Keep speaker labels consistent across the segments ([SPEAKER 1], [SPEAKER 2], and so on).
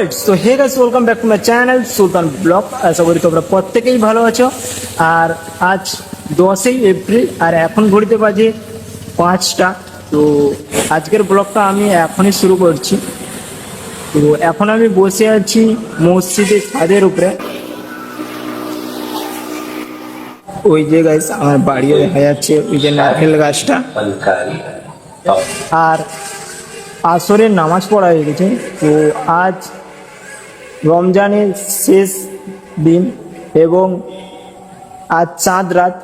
[SPEAKER 1] Alright, so hey guys, welcome back to my channel Sultan blog. আশা করি তোমরা প্রত্যেকেই ভালো আছো। আর আজ 10ই এপ্রিল আর এখন ঘড়িতে বাজে 5টা। তো আজকের ব্লগটা আমি এখনই শুরু করছি। তো এখন আমি বসে আছি মসজিদের ছাদের উপরে। ওই যে গাইস আমার বাড়িও দেখা যাচ্ছে, ওই যে নারকেল গাছটা। আর আসরের নামাজ পড়া হয়ে গেছে। তো আজ রমজানের শেষ দিন এবং আজ চাঁদ রাত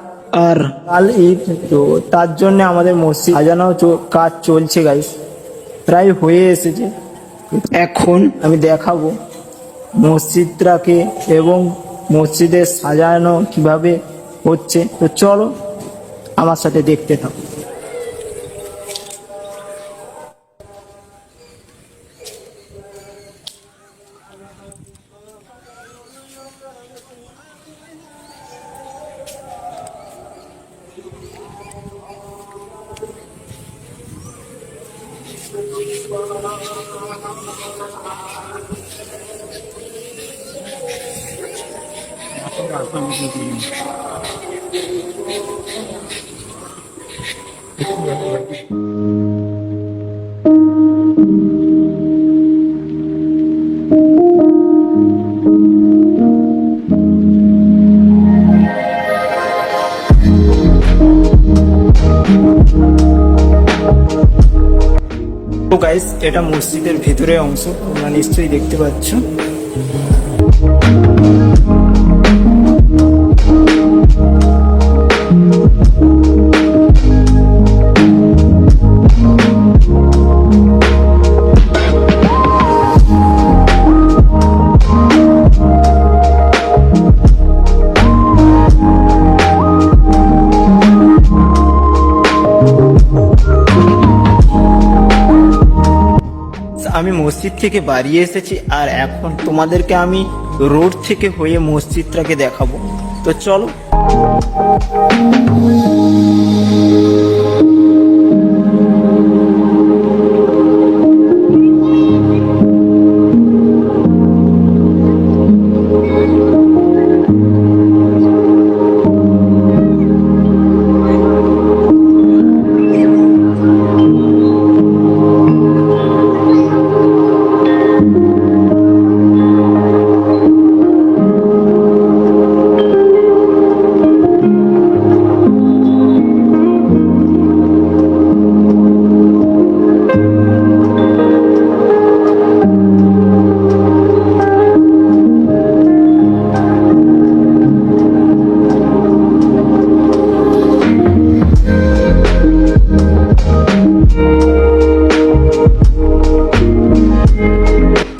[SPEAKER 1] আর কাল ঈদ। তো তার জন্য আমাদের মসজিদ সাজানো কাজ চলছে গাইস, প্রায় হয়ে এসেছে। এখন আমি দেখাবো মসজিদটাকে এবং মসজিদের সাজানো কিভাবে হচ্ছে। তো চলো আমার সাথে দেখতে থাকো। তো গাইস, এটা মসজিদের ভেতরের অংশ, তোমরা নিশ্চয়ই দেখতে পাচ্ছ। আমি মসজিদ থেকে বাড়ি এসেছি আর এখন তোমাদেরকে আমি রোড থেকে হয়ে মসজিদটাকে দেখাবো। তো চলো।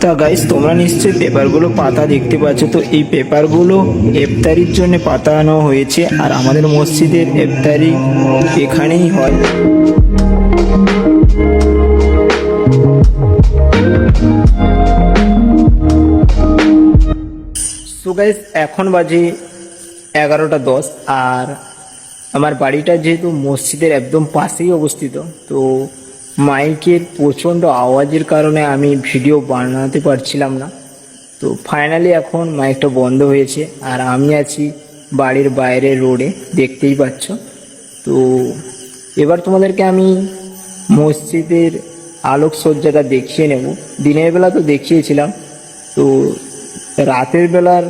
[SPEAKER 1] তা গাইস, তোমরা নিশ্চয়ই পেপারগুলো পাতা দেখতে পাচ্ছ। তো এই পেপারগুলো ইফতারির জন্য পাতানো হয়েছে আর আমাদের মসজিদের ইফতারি এখানেই হয়। সো গাইস, এখন বাজে 11টা 10 আর আমার বাড়িটা যেহেতু মসজিদের একদম পাশেই অবস্থিত, তো মাইকের প্রচণ্ড আওয়াজের কারণে আমি ভিডিও বানাতে পারছিলাম না। তো ফাইনালি এখন মাইকটা বন্ধ হয়েছে আর আমি আছি বাড়ির বাইরে রোডে, দেখতেই পাচ্ছ। তো এবার তোমাদেরকে আমি মসজিদের আলোকসজ্জাটা দেখিয়ে নেব। দিনের বেলা তো দেখিয়েছিলাম, তো রাতের বেলার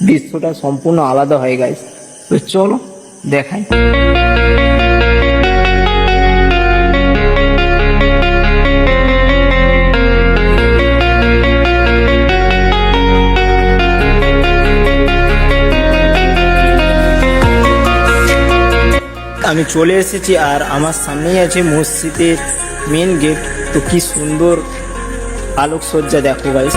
[SPEAKER 1] দৃশ্যটা সম্পূর্ণ আলাদা হয়ে গেছে। তো চলো দেখাই। আমি চলে এসেছি আর আমার সামনেই আছে মসজিদের মেন গেট। তো কি সুন্দর আলোকসজ্জা দেখো গাইস।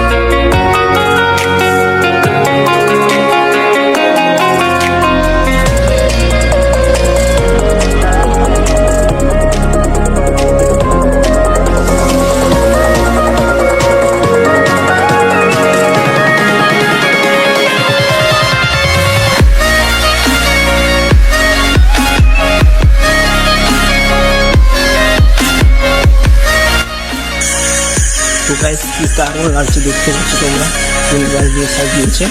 [SPEAKER 1] तो गाइस, দারুণ লাগছে দেখতে পাচ্ছ তোমরা, টুনিবাল দিয়ে সাজিয়েছে।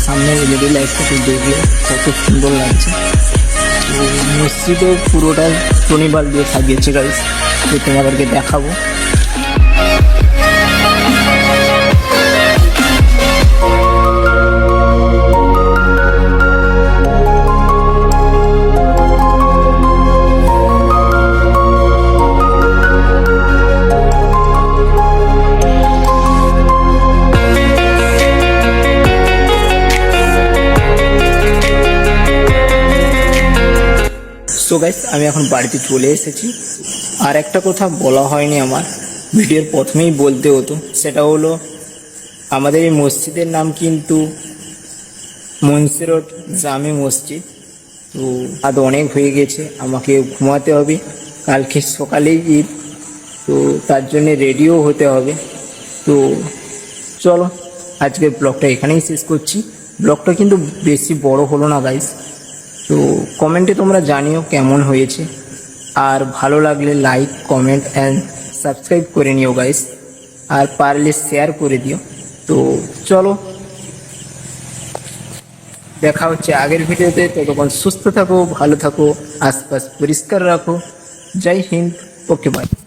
[SPEAKER 1] সামনে এলইডি লাইটটা তো দেখলে কত সুন্দর লাগছে। তো মসজিদও পুরোটা টুনিবাল দিয়ে সাজিয়েছে গাইস, তো তোমাদেরকে দেখাবো। সো গাইস, আমি এখন বাড়িতে চলে এসেছি। আর একটা কথা বলা হয়নি আমার, ভিডিওর প্রথমেই বলতে হতো, সেটা হলো আমাদের এই মসজিদের নাম কিন্তু মনসিরট জামে মসজিদ। তো আজ অনেক হয়ে গেছে, আমাকে ঘুমাতে হবে, কালকে সকালেই ঈদ, তো তার জন্য রেডিও হতে হবে। তো চলো আজকের ব্লগটা এখানেই শেষ করছি। ব্লগটা কিন্তু বেশি বড় হলো না গাইস, তো কমেন্টে তোমরা জানিও কেমন হয়েছে, আর ভালো লাগলে লাইক কমেন্ট অ্যান্ড সাবস্ক্রাইব করে নিও গাইস, আর পারলে শেয়ার করে দিও। তো চলো দেখা হচ্ছে আগের ভিডিওতে, ততক্ষণ সুস্থ থাকো, ভালো থাকো, আশপাশ পরিষ্কার রাখো। জয় হিন্দ, ওকে বাই।